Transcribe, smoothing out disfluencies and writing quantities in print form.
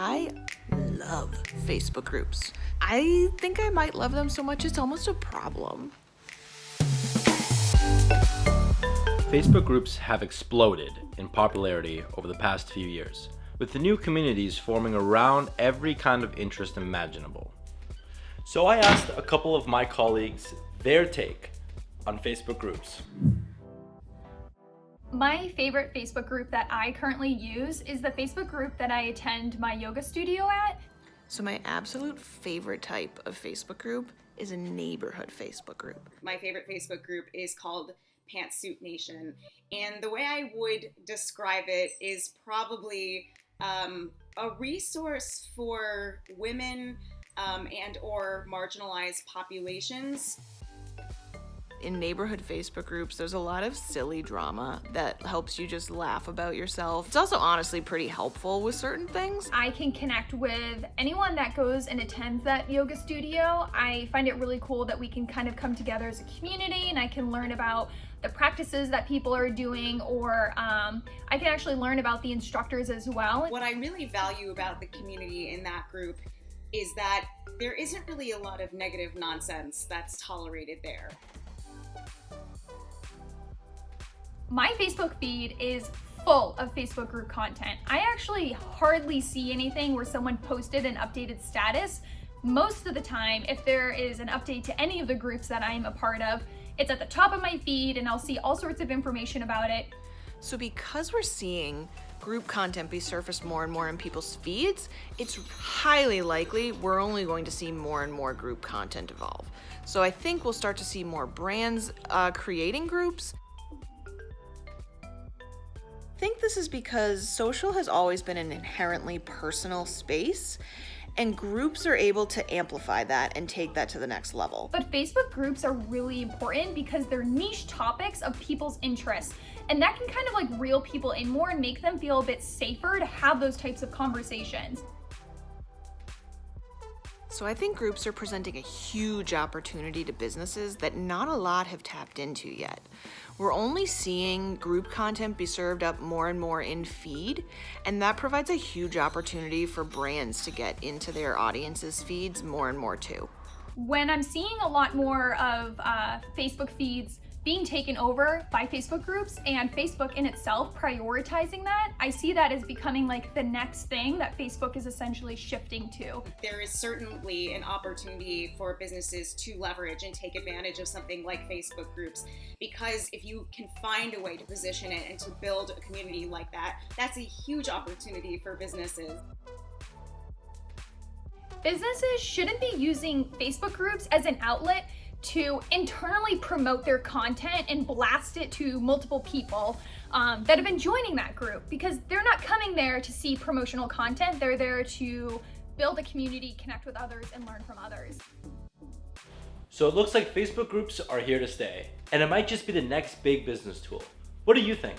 I love Facebook groups. I think I might love them so much it's almost a problem. Facebook groups have exploded in popularity over the past few years, with the new communities forming around every kind of interest imaginable. So I asked a couple of my colleagues their take on Facebook groups. My favorite Facebook group that I currently use is the Facebook group that I attend my yoga studio at. So my absolute favorite type of Facebook group is a neighborhood Facebook group. My favorite Facebook group is called Pantsuit Nation. And the way I would describe it is probably a resource for women and or marginalized populations. In neighborhood Facebook groups, there's a lot of silly drama that helps you just laugh about yourself. It's also honestly pretty helpful with certain things. I can connect with anyone that goes and attends that yoga studio. I find it really cool that we can kind of come together as a community, and I can learn about the practices that people are doing, or I can actually learn about the instructors as well. What I really value about the community in that group is that there isn't really a lot of negative nonsense that's tolerated there. My Facebook feed is full of Facebook group content. I actually hardly see anything where someone posted an updated status. Most of the time, if there is an update to any of the groups that I'm a part of, it's at the top of my feed and I'll see all sorts of information about it. So because we're seeing group content be surfaced more and more in people's feeds, it's highly likely we're only going to see more and more group content evolve. So I think we'll start to see more brands creating groups. I think this is because social has always been an inherently personal space, and groups are able to amplify that and take that to the next level. But Facebook groups are really important because they're niche topics of people's interests, and that can kind of like reel people in more and make them feel a bit safer to have those types of conversations. So I think groups are presenting a huge opportunity to businesses that not a lot have tapped into yet. We're only seeing group content be served up more and more in feed, and that provides a huge opportunity for brands to get into their audience's feeds more and more too. When I'm seeing a lot more of Facebook feeds being taken over by Facebook groups and Facebook in itself prioritizing that, I see that as becoming like the next thing that Facebook is essentially shifting to. There is certainly an opportunity for businesses to leverage and take advantage of something like Facebook groups, because if you can find a way to position it and to build a community like that, that's a huge opportunity for businesses. Businesses shouldn't be using Facebook groups as an outlet to internally promote their content and blast it to multiple people that have been joining that group, because they're not coming there to see promotional content. They're there to build a community, connect with others, and learn from others. So it looks like Facebook groups are here to stay, and it might just be the next big business tool. What do you think?